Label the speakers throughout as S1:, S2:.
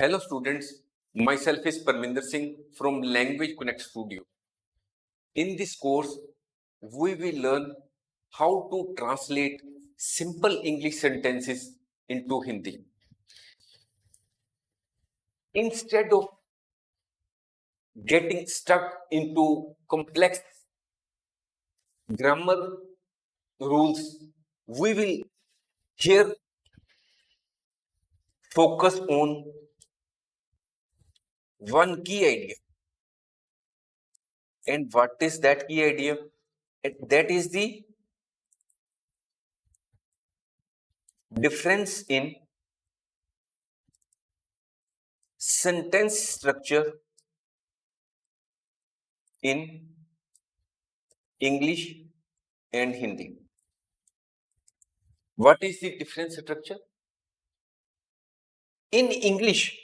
S1: Hello students, myself is Parminder Singh from Language Connect Studio. In this course, we will learn how to translate simple English sentences into Hindi. Instead of getting stuck into complex grammar rules, we will here focus on one key idea. And what is that key idea? That is the difference in sentence structure in English and Hindi. What is the difference structure? In English,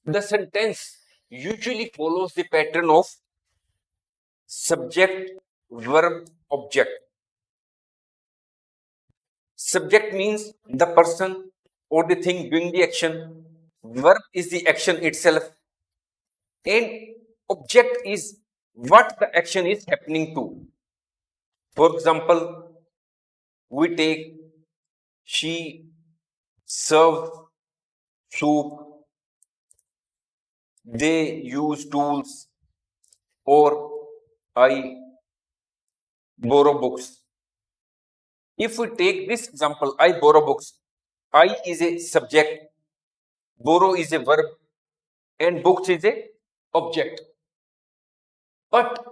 S1: the sentence usually follows the pattern of subject, verb, object. Subject means the person or the thing doing the action. Verb is the action itself. And object is what the action is happening to. For example, we take she served soup, they use tools, or I borrow books. If we take this example, I borrow books, I is a subject, borrow is a verb, and books is a object. But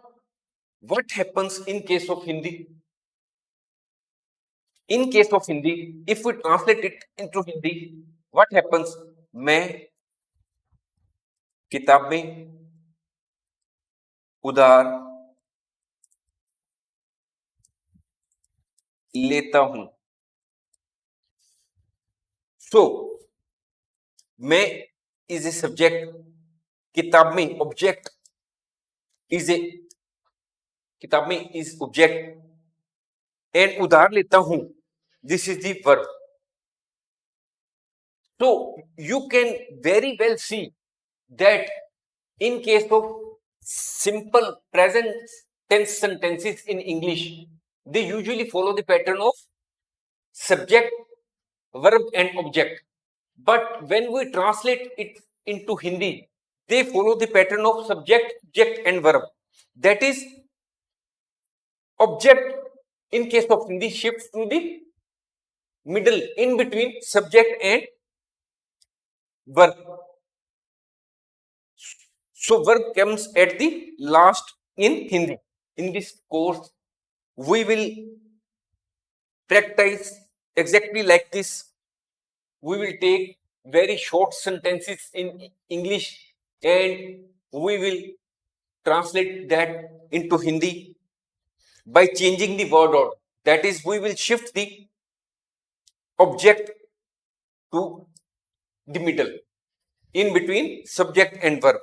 S1: what happens in case of Hindi? In case of Hindi, if we translate it into Hindi, what happens? मैं किताबें उधार लेता हूं. So, मैं is a subject, किताब में object is a किताब में is object and उधार लेता हूं, this is the verb. So you can very well see that in case of simple present tense sentences in English, they usually follow the pattern of subject, verb and object. But when we translate it into Hindi, they follow the pattern of subject, object and verb. That is, object in case of Hindi shifts to the middle in between subject and verb. So verb comes at the last in Hindi. In this course, we will practice exactly like this. We will take very short sentences in English and we will translate that into Hindi by changing the word order. That is, we will shift the object to the middle in between subject and verb.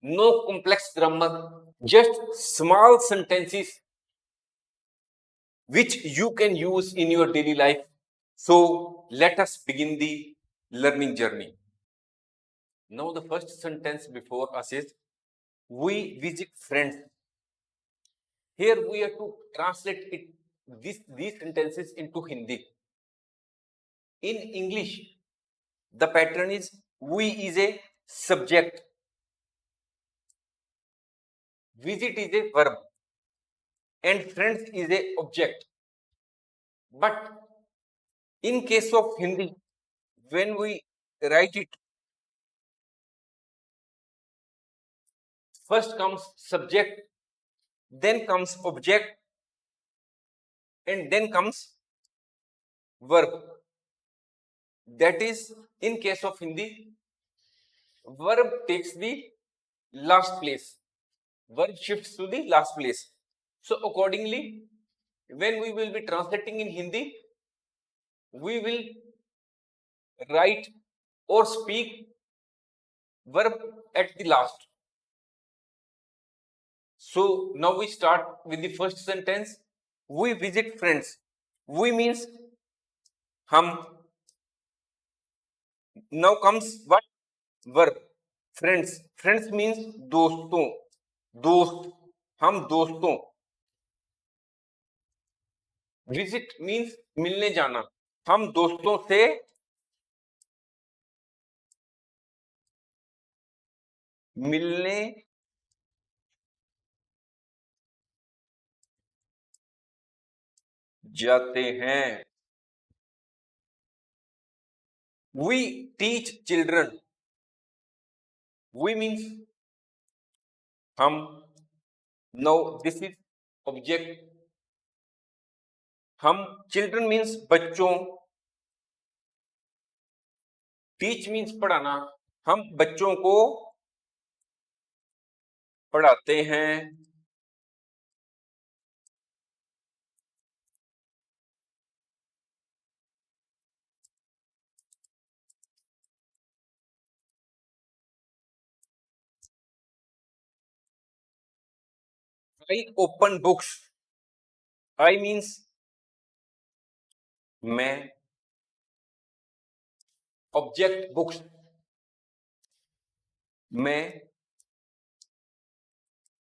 S1: No complex grammar, just small sentences which you can use in your daily life. So let us begin the learning journey. Now the first sentence before us is, we visit friends. Here we have to translate it, these sentences into Hindi. In English, the pattern is, we is a subject, visit is a verb, and friends is a object. But in case of Hindi, when we write it, first comes subject, then comes object, and then comes verb. That is, in case of Hindi, verb takes the last place. Verb shifts to the last place. So accordingly, when we will be translating in Hindi, we will write or speak verb at the last. So now we start with the first sentence. We visit friends. We means हम Now comes what? Verb. Friends. Friends means दोस्तों. दोस्त. हम दोस्तों. Visit means मिलने जाना. हम दोस्तों से मिलने जाते हैं. We teach children. We means हम. Now this is object. हम. Children means बच्चों. Teach means पढ़ाना. हम बच्चों को पढ़ाते हैं. I open books. I means मैं. Object books. मैं.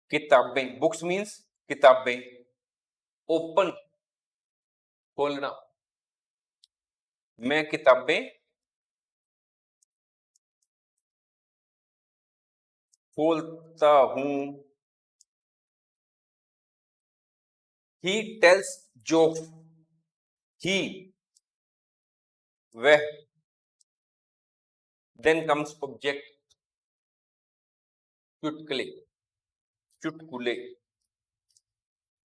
S1: किताबें. Books means किताबें. Open खोलना. मैं किताबें खोलता हूं. He tells jokes. He. वह. Then comes object. चुटकुले. चुटकुले.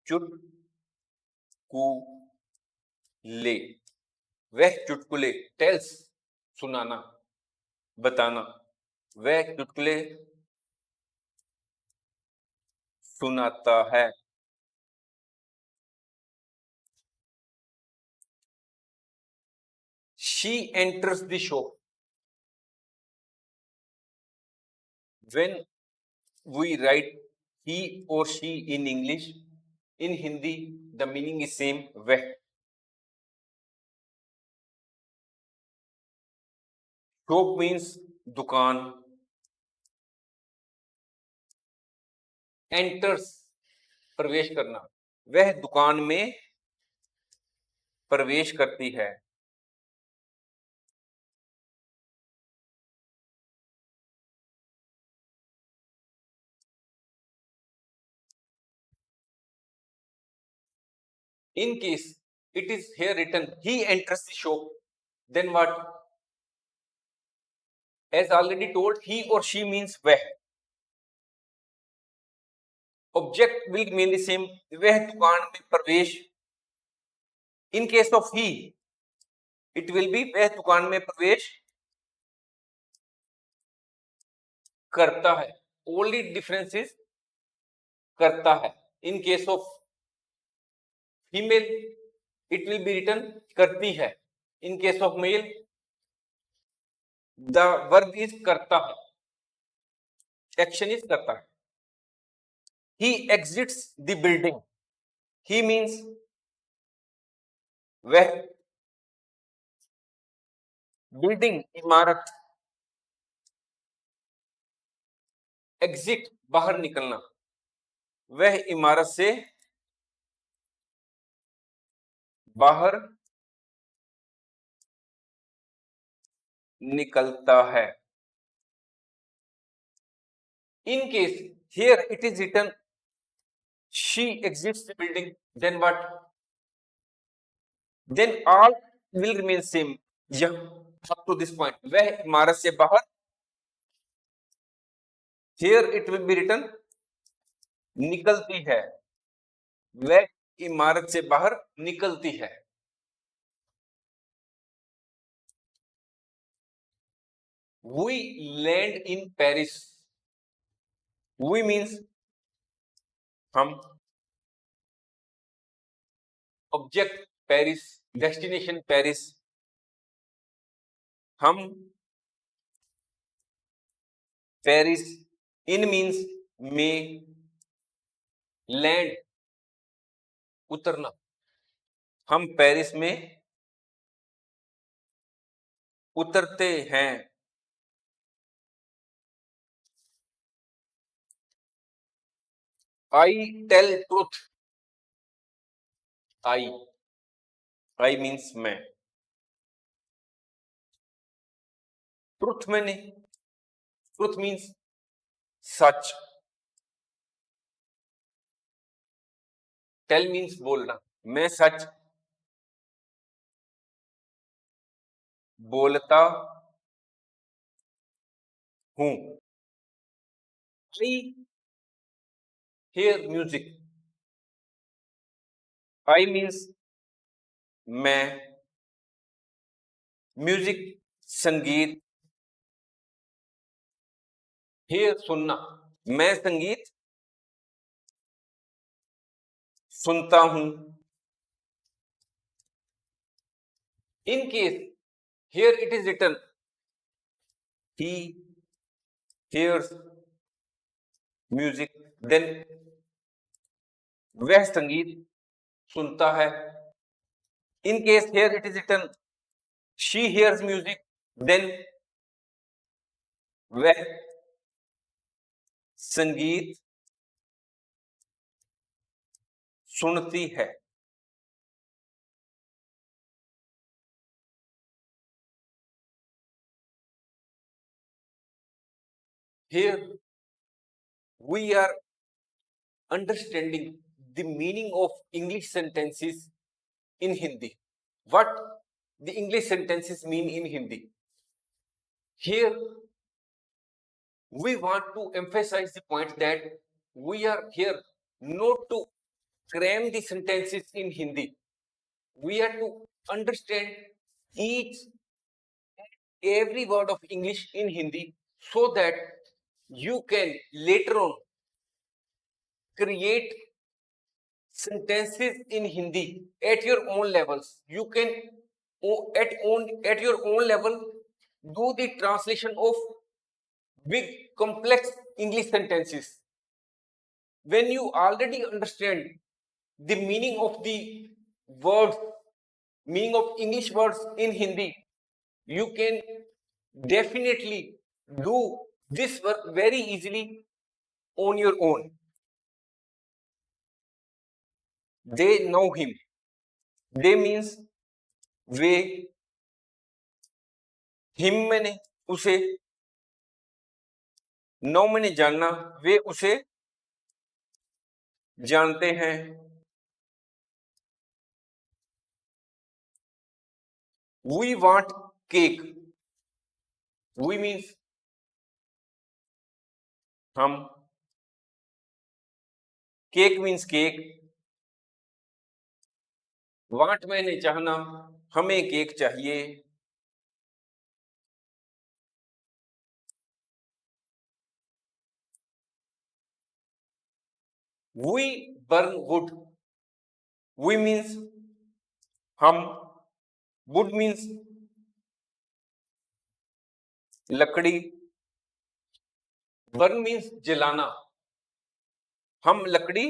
S1: चुटकुले. वह चुटकुले. Tells सुनाना. बताना. वह चुटकुले सुनाता है. She enters the shop. When we write he or she in English, in Hindi the meaning is same. वह. Shop means दुकान. Enters प्रवेश करना. वह दुकान में प्रवेश करती है. In case it is here written he enters the shop, then what? As already told, he or she means वह. Object will mean the same. वह दुकान में प्रवेश. In case of he, it will be वह दुकान में प्रवेश करता है. Only difference is करता है. In case of female, it will be written करती है. In case of male, the verb is करता है. Action is करता है. He exits the building. He means वह. Building इमारत. Exit बाहर निकलना. वह इमारत से बाहर निकलता है. In case here it is written she exits the building, then what? Then all will remain same. Yeah, up to this point. वह इमारत से बाहर. Here it will be written निकलती है. वह इमारत से बाहर निकलती है. We land in Paris. We means हम. Object Paris. Destination Paris. हम. Paris. In means में. Land उतरना. हम पेरिस में उतरते हैं। I tell truth. I means मैं। ट्रुथ मैंने, ट्रुथ मीन्स सच। टेल मीन्स बोलना। मैं सच बोलता हूं। I hear music. I means मैं, म्यूजिक संगीत, हियर सुनना। मैं संगीत सुनता हूं। In case here it is written he hears music, then वह संगीत सुनता है। In case here it is written she hears music, then वह संगीत सुनती है। Here we are understanding the meaning of English sentences in Hindi. What the English sentences mean in Hindi. Here we want to emphasize the point that we are here not to cram the sentences in Hindi. We are to understand each every word of English in Hindi so that you can later on create sentences in Hindi at your own levels. You can at your own level do the translation of big complex English sentences. When you already understand the meaning of the words, meaning of English words in Hindi, you can definitely do this work very easily on your own. They know him. They means वे, him मैंने उसे, know मैंने जानना, वे उसे जानते हैं। We want cake. We means हम, केक मीन्स केक, वांट मैंने चाहना, हमें केक चाहिए। We burn wood. We means हम, वुड मीन्स लकड़ी, बर्न मीन्स जलाना। हम लकड़ी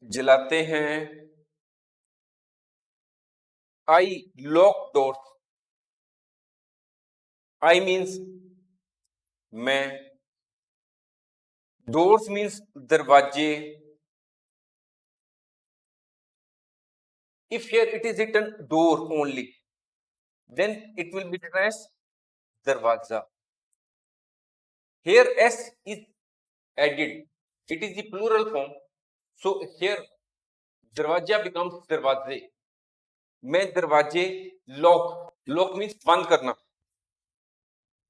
S1: जलाते हैं। I lock doors. I means मैं, डोर्स मीन्स दरवाजे। If here it is written door only, then it will be written as darwaza. Here s is added, it is the plural form, so here darwaja becomes darwaze. मैं दरवाजे, lock, lock means बंद करना,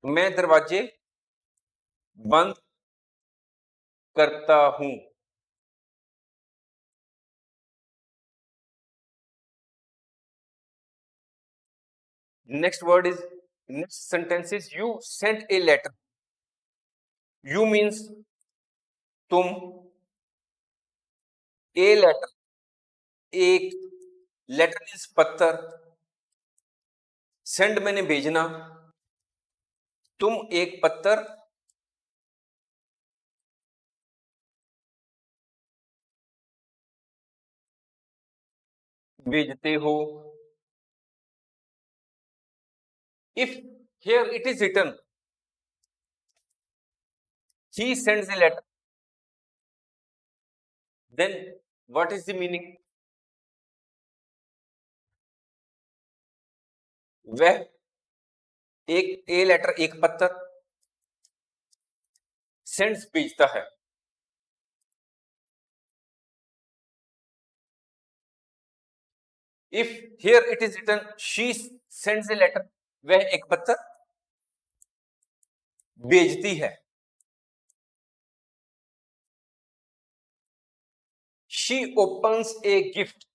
S1: मैं दरवाजे बंद करता हूं। Next word is, next sentence is you sent a letter. You means तुम, a letter एक, लेटर मीन्स पत्थर, सेंड मैंने भेजना, तुम एक पत्थर भेजते हो. If here it is written, he sends a letter, then what is the meaning? वह एक ए लेटर, एक पत्र, सेंड्स भेजता है. If here it is written, she sends a letter, वह एक पत्र भेजती है. She opens a gift.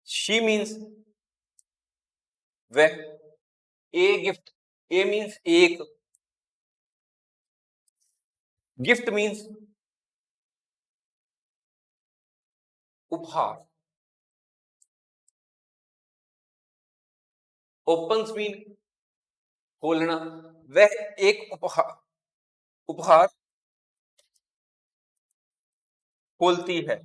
S1: She means वह. A gift, A means एक. Gift means उपहार. Opens mean खोलना. वह एक उपहार खोलती है.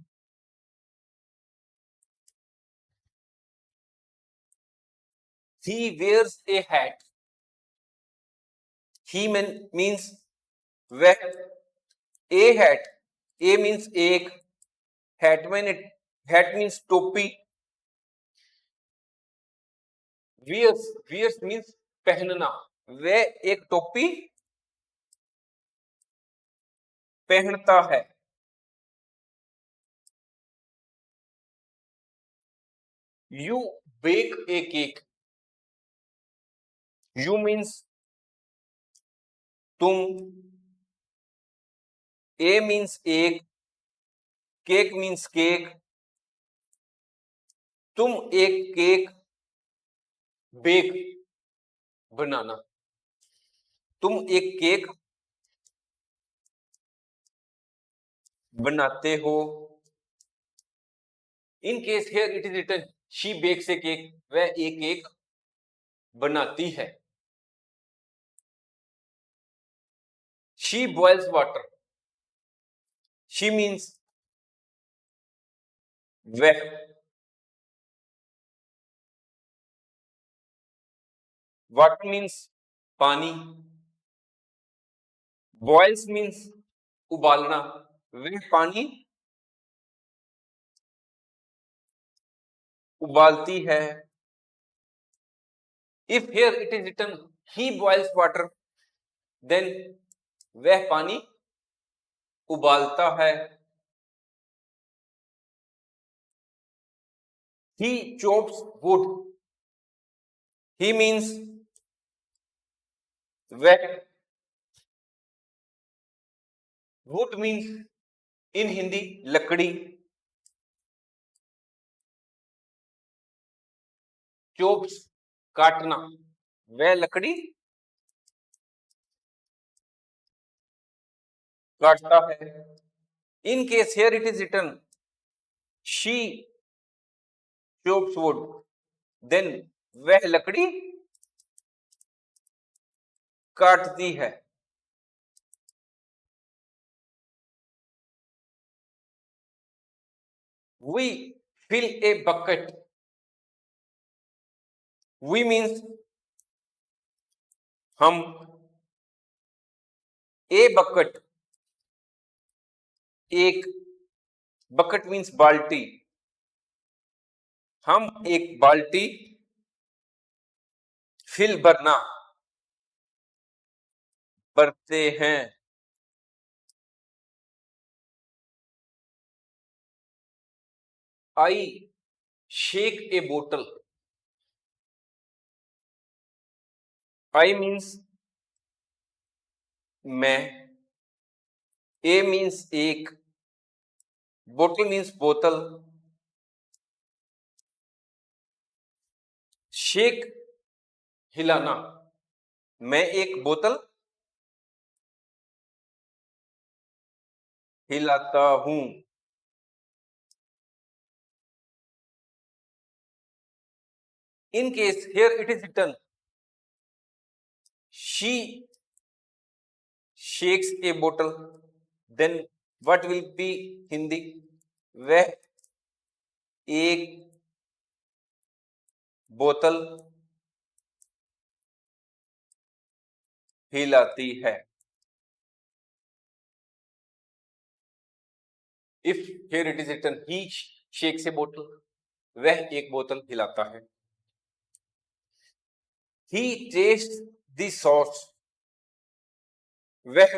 S1: He wears a hat. He means वह. A hat, A means एक. Hat means टोपी. Wears means पहनना. वह एक टोपी पहनता है. You bake a cake. You means तुम. A means एक. Cake means cake. तुम एक केक बेक बनाना. तुम एक केक बनाते हो. In case here it is written, she bakes a cake. वह एक केक बनाती है. She boils water. She means वह. Water means पानी. Boils means उबालना. वह पानी उबालती है. If here it is written, he boils water, then वह पानी उबालता है. He chops wood. He means वह. Wood means in हिंदी लकड़ी. Chops काटना. वह लकड़ी काटता है. In case here it is written, she chops wood, then वह लकड़ी काटती है. We fill a bucket. We means हम. A bucket, एक. bucket means बाल्टी. हम एक बाल्टी फिल भरना भरते हैं. I shake a bottle. I means मैं. A means एक. bottle means बोतल. shake हिलाना. मैं एक बोतल हिलाता हूं. In case here it is written, she shakes a bottle, then what will be Hindi? वह एक बोतल हिलाती है। If here it is written he shakes a बोतल, वह एक बोतल हिलाता है। ही टेस्ट द सॉस, वह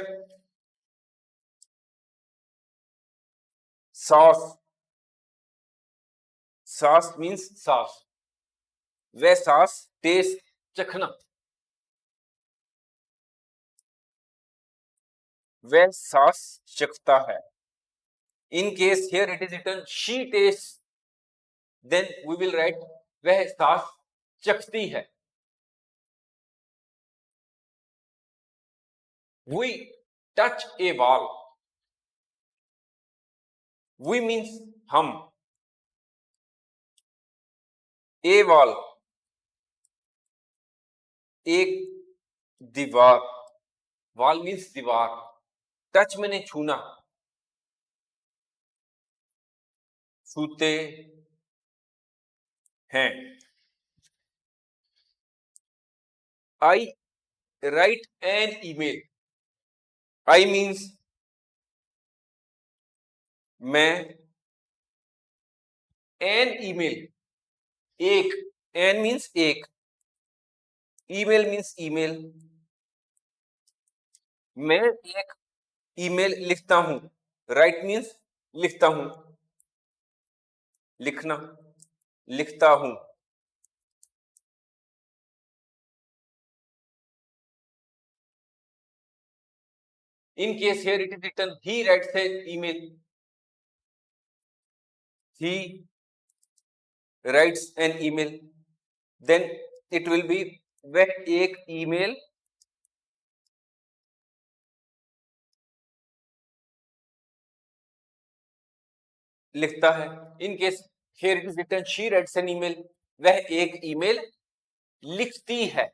S1: सॉस, सॉस मीन्स सॉस, वह सॉस टेस्ट चखना, वह सॉस चखता है। In case here it is written she taste, then we will write वह सॉस चखती है। We touch a wall, we means हम, a wall एक दीवार, wall means दीवार, टच मैंने छूना, छूते हैं। I write an email, I means मैं, an email एक, an means एक, email means email, मैं एक ईमेल लिखता हूं, राइट मीन्स लिखता हूं, लिखना, लिखता हूं। In case here it is written he writes a email, he writes an email, then it will be वह एक ईमेल लिखता है। In case here it is written she writes an email, वह एक ईमेल लिखती है।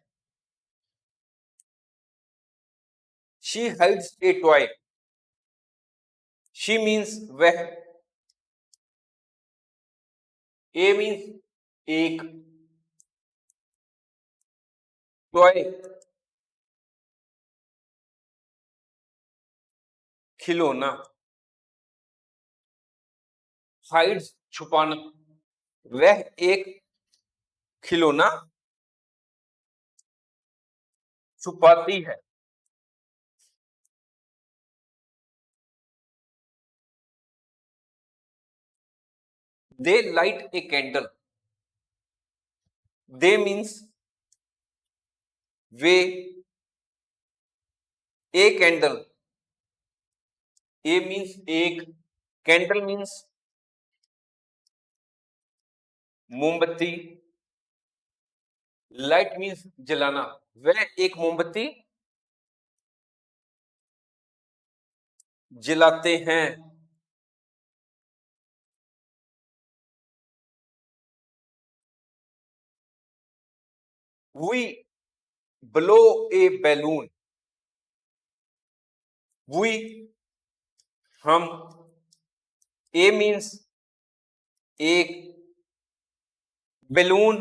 S1: She hides a toy, she means वह, a means एक, टॉय खिलौना, हाइड्स छुपाना, वह एक खिलौना छुपाती है। They light a candle, they means वे, ए कैंडल, ए मीन्स एक, कैंडल मीन्स मोमबत्ती, लाइट मीन्स जलाना, वह एक मोमबत्ती जलाते हैं। We blow a balloon, we हम, ए मीन्स एक, बैलून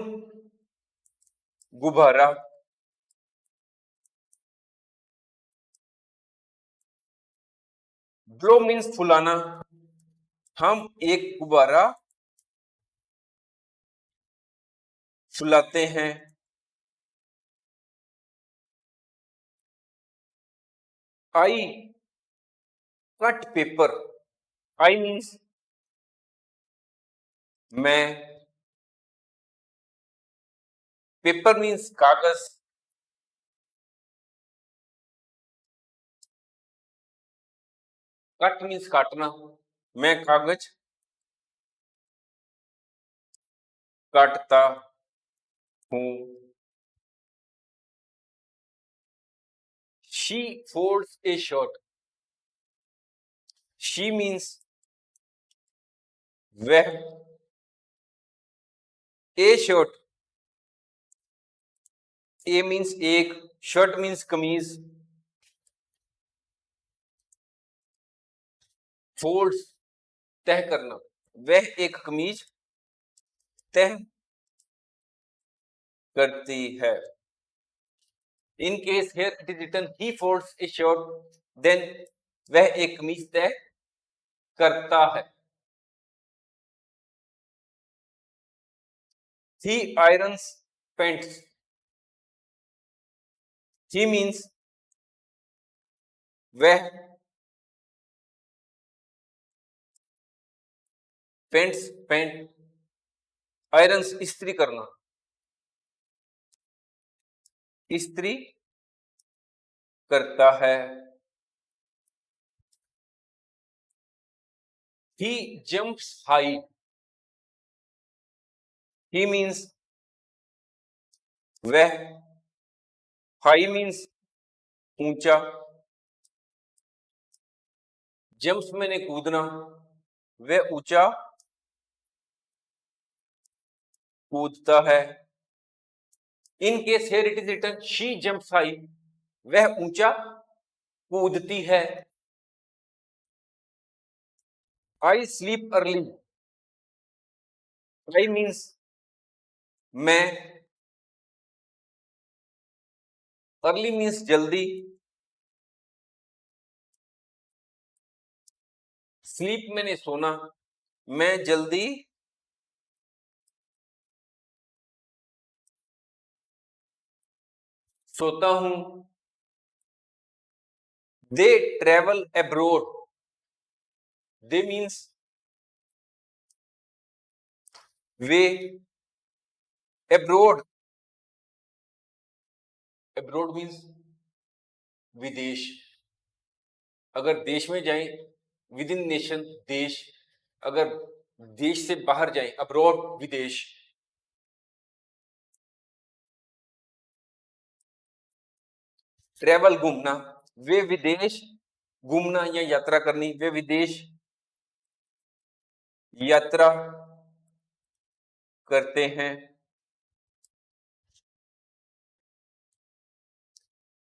S1: गुब्बारा, ब्लो मीन्स फुलाना, हम एक गुब्बारा फुलाते हैं। I cut paper, I means मैं, पेपर मीन्स कागज, कट मीन्स काटना, मैं कागज काटता हूं। She folds a shirt, she means वह, ए शर्ट, ए मीन्स एक, शर्ट मीन्स कमीज, फोल्ड्स तह करना, वह एक कमीज तय करती है। In case here it is written he folds a shirt, then वह एक कमीज तय करता है। He irons pants. He means वह, पेंट्स पेंट, आयरन्स इस्त्री करना, इस्त्री करता है। He jumps high. He means वह, high means ऊंचा, जंप्स मैंने कूदना, वह ऊंचा कूदता है। In case here it is written she jumps high, वह ऊंचा कूदती है। I sleep early. I means मैं, अर्ली मीन्स जल्दी, स्लीप मैंने सोना, मैं जल्दी सोता हूं। They travel abroad. They means वे, अब्रोड, अब्रोड मीन्स विदेश। अगर देश में जाएं, विद इन नेशन देश, अगर देश से बाहर जाएं, अब्रॉड विदेश। ट्रेवल घूमना, वे विदेश घूमना या यात्रा करनी, वे विदेश यात्रा करते हैं।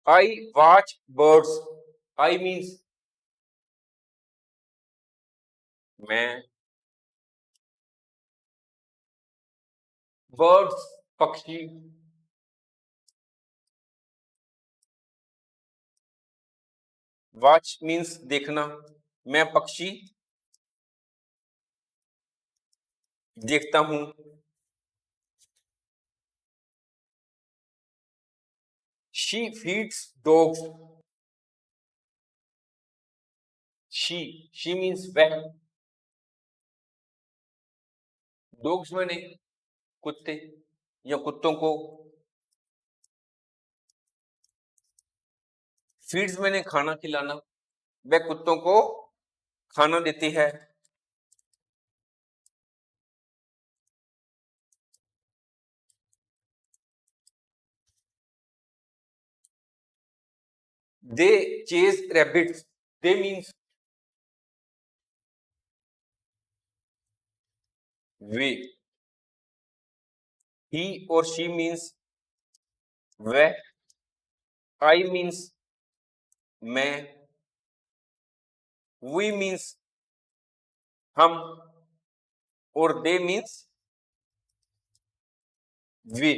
S1: I watch birds. I means मैं, बर्ड्स पक्षी, वॉच मीन्स देखना, मैं पक्षी देखता हूं। She feeds dogs. She means वह, डॉग्स मैंने कुत्ते या कुत्तों को, फीड्स मैंने खाना खिलाना, वह कुत्तों को खाना देती है। दे चेज रैबिट्स। दे मीन्स वे, ही और शी मीन्स वह, आई मीन्स मैं, वी मीन्स हम, और दे मीन्स वे।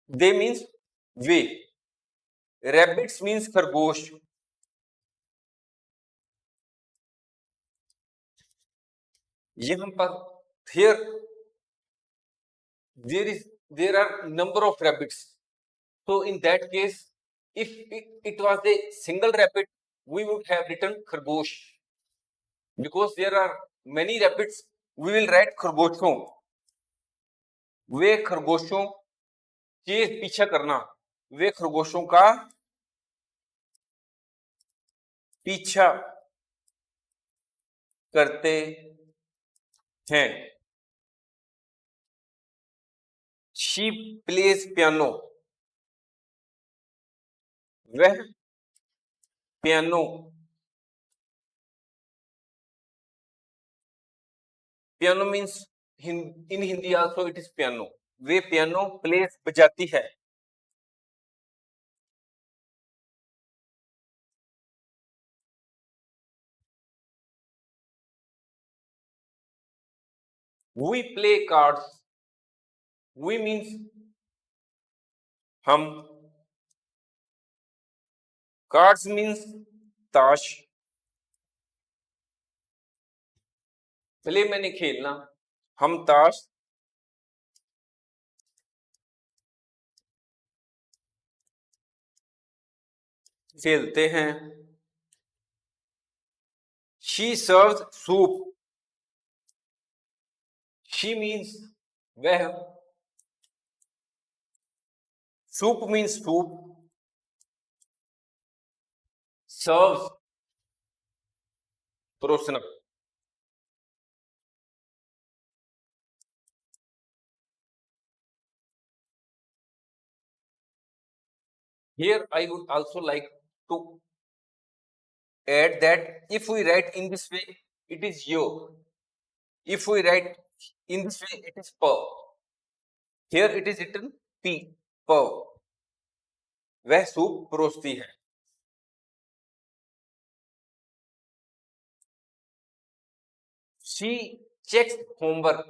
S1: दे मीन्स वे, रैबिट्स मीन्स खरगोश। यहां पर here there are number of rabbits, so in that case if it was a single rabbit we would have written खरगोश, because there are many rabbits we will write खरगोशों। वे खरगोशों, chase पीछा करना, वे खरगोशों का पीछा करते हैं। She plays piano. वह piano, piano means in Hindi also it is piano, वे पियानो प्लेस बजाती है। we play cards, we means हम, cards means ताश, प्ले मैंने खेलना, हम ताश खेलते हैं। she serves soup, she means वह, soup means soup, serves परोसना। Here I would also like to add that if we write in this way, it is yo. If we write in this way, it is per. Here it is written p, per. वह soup परोसती है। She checks homework.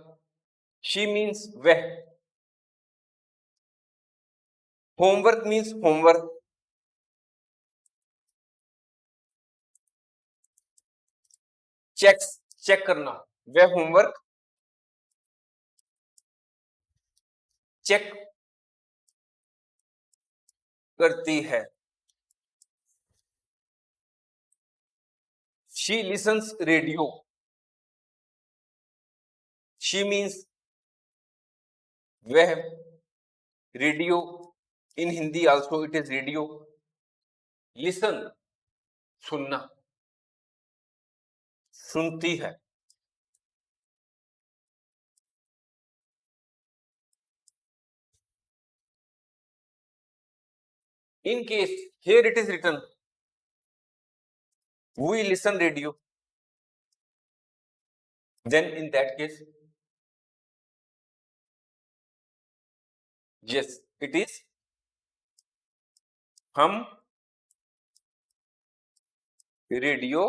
S1: She means वह। Homework means homework. Checks, check करना, वह homework check करती है। She listens radio. She means वह, radio in Hindi also it is radio. Listen सुनना, सुनती है। In case here it is written we listen radio, then in that case yes it is हम radio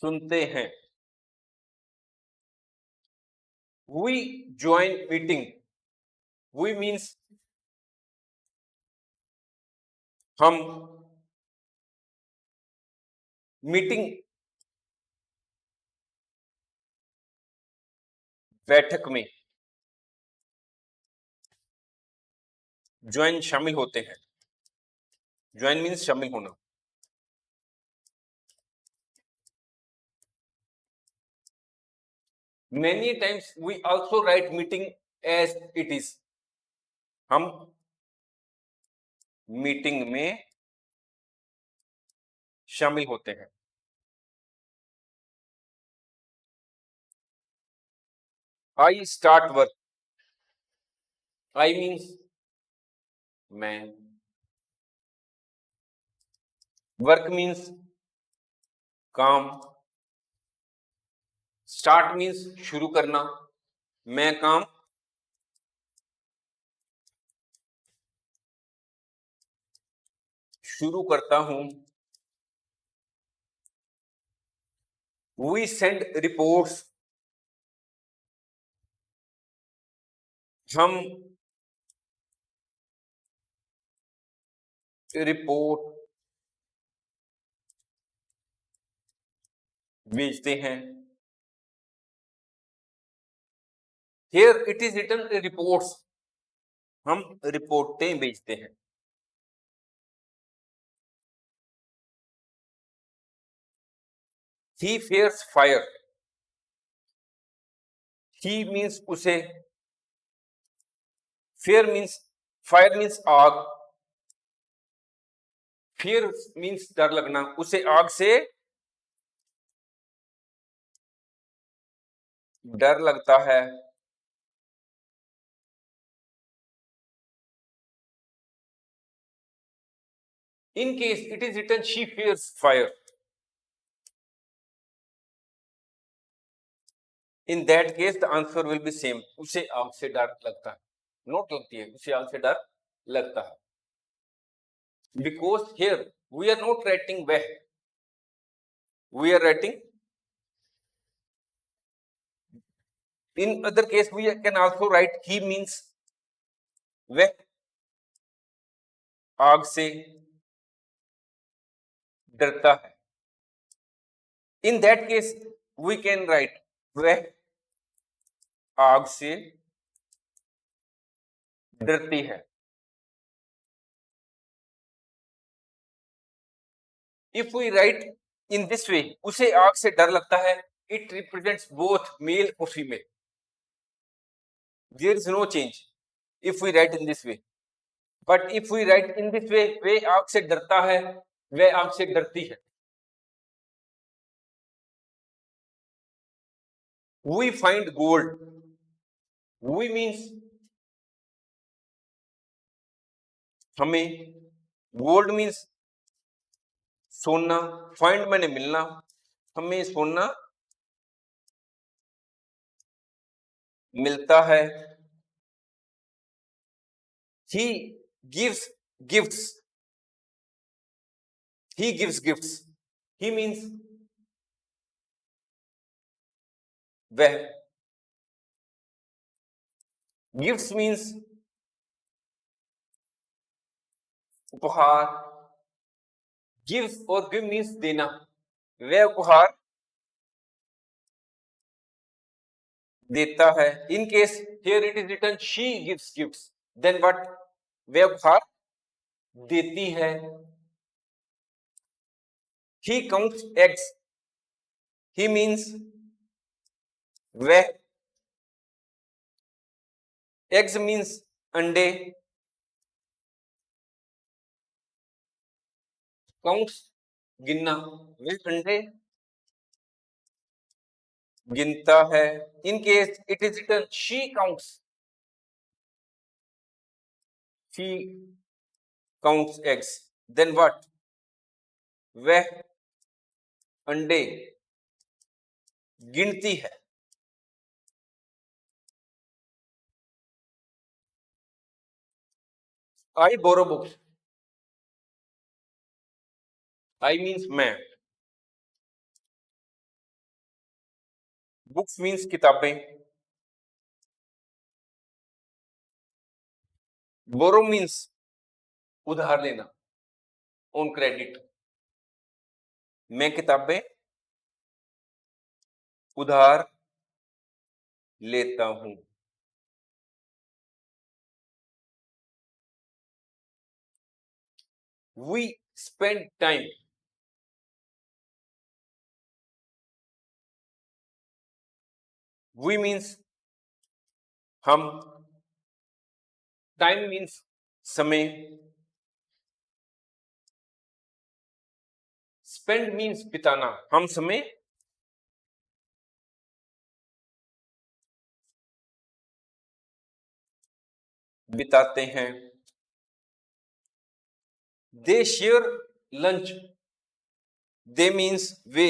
S1: सुनते हैं। We join meeting. We means हम meeting बैठक में ज्वाइन शामिल होते हैं। ज्वाइन मीन्स शामिल होना। Many times we also write meeting as it is. हम मीटिंग में शामिल होते हैं। I start work. I means मैं, वर्क मीन्स काम, स्टार्ट मीन्स शुरू करना, मैं काम शुरू करता हूं। We send reports. हम रिपोर्ट भेजते हैं। Here it is written reports. हम रिपोर्टें भेजते हैं। He fears fire. He means उसे, fear means fire means आग, fear means डर लगना, उसे आग से डर लगता है। In case it is written she fears fire, in that case the answer will be same. उसे आग से डर लगता है, नोट लगती है, उसे आग से डर लगता है। Because here we are not writing वह, we are writing. In other case, we can also write he means वह आग से डरता है. In that case, we can write वह आग से डरती है. If we write in this way, उसे आग से डर लगता है, it represents both male or female. There is no change if we write in this way. But if we write in this way, वह आग से डरता है, वह आग से डरती है. We find gold. We means हमें, gold means सोना, find मैंने मिलना, हमें सोना मिलता है. He gives gifts. He gives gifts. He means वह. Gifts means उपहार. Gives और give means देना. वह उपहार देता है. In case here it is written she gives gifts. Then what? वह उपहार देती है. He counts eggs. He means वह. Eggs means अंडे. Counts गिनना. वह अंडे गिनता है. In case it is written she counts. She counts eggs. Then what? वह अंडे गिनती है. I borrow books. I means मैं. Books means किताबें. Borrow means उधार लेना, on credit. मैं किताबें उधार लेता हूं. We spend time. We means हम. Time means समय. Spend means बिताना. हम समय बिताते हैं. They share lunch. They means way.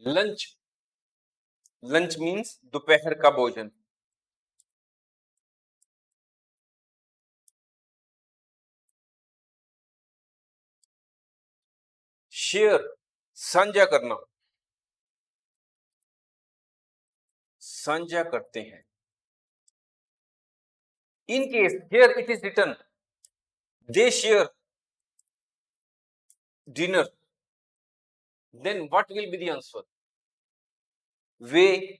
S1: Lunch. Lunch means दोपहर का भोजन. Share साझा करना. साझा करते हैं. In case here it is written they share dinner, then what will be the answer? Way.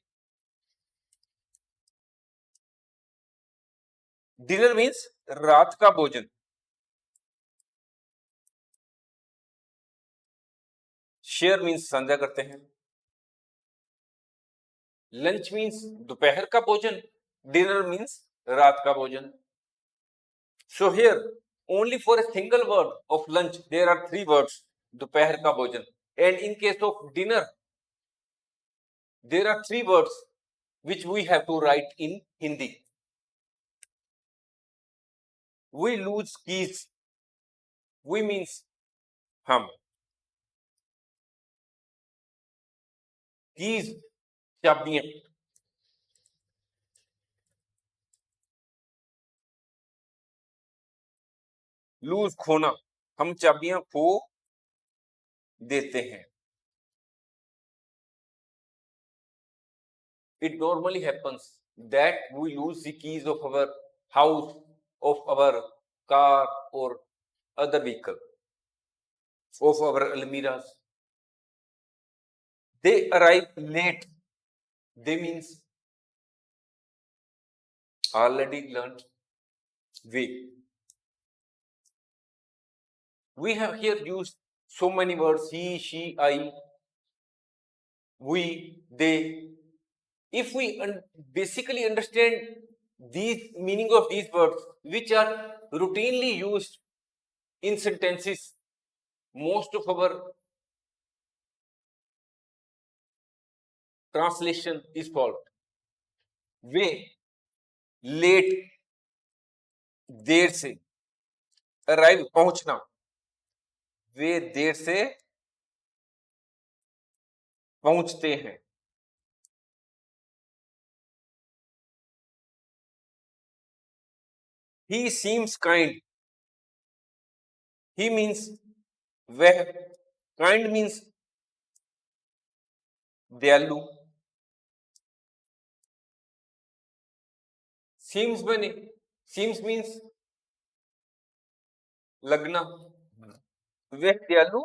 S1: Dinner means रात का भोजन. Share means साझा करते हैं. Lunch means दोपहर का भोजन. Dinner means रात का भोजन. So here only for a single word of lunch there are three words. दोपहर का भोजन. And in case of dinner there are three words which we have to write in Hindi. We lose keys. We means हम. Keys चाबियां. Lose खोना. हम चाबियां खो देते हैं। It normally happens that we lose the keys of our house, of our car, or other vehicle, of our almiras. They arrive late. They means already learned way. We have here used so many words: he, she, I, we, they. If we basically understand these meaning of these words, which are routinely used in sentences, most of our translation is followed. वे late, देर से, arrive पहुंचना, वे देर से पहुंचते हैं। He seems kind. He means वह, kind means दयालु। seems बने, seems means लगना, वह दयालु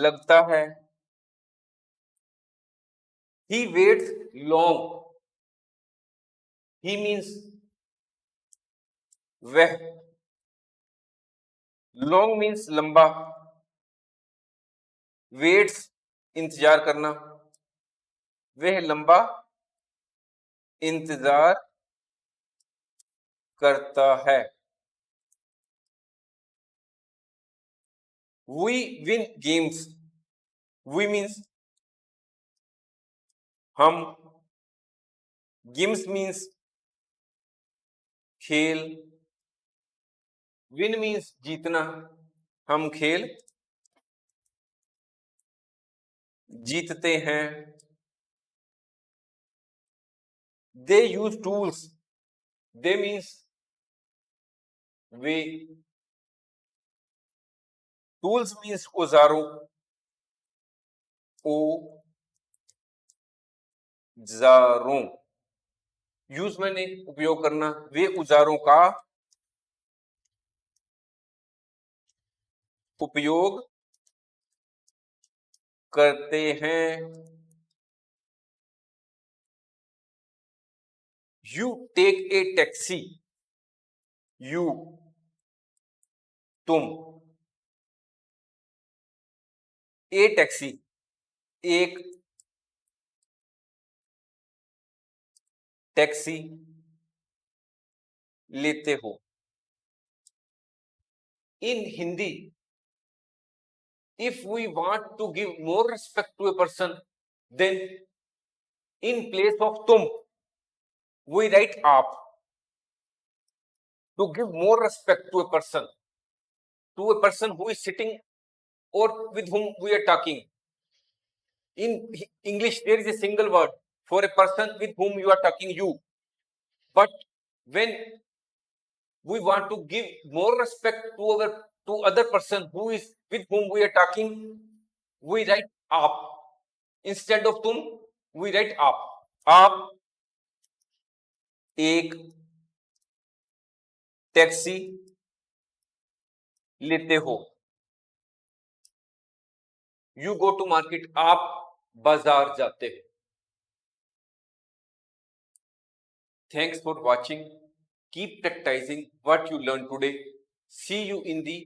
S1: लगता है। He waits long. He means वह, long means लंबा, waits इंतजार करना, वह लंबा इंतजार करता है। We win games. We means हम, games means खेल, win means जीतना, हम खेल जीतते हैं। They use tools. They means way, tools means औजारों, औजारों, यूज मैंने उपयोग करना, वे औजारों का उपयोग करते हैं। You take a taxi. You, तुम, a taxi, एक टैक्सी लेते हो। In Hindi, if we want to give more respect to a person, then in place of तुम, we write आप. To give more respect to a person who is sitting or with whom we are talking. In English, there is a single word for a person with whom you are talking, you. But when we want to give more respect to other person who is with whom we are talking, we write आप. Instead of तुम, we write आप. आप एक taxi लेते हो। You go to market. आप बाजार जाते हो। Thanks for watching. Keep practicing what you learned today. See you in the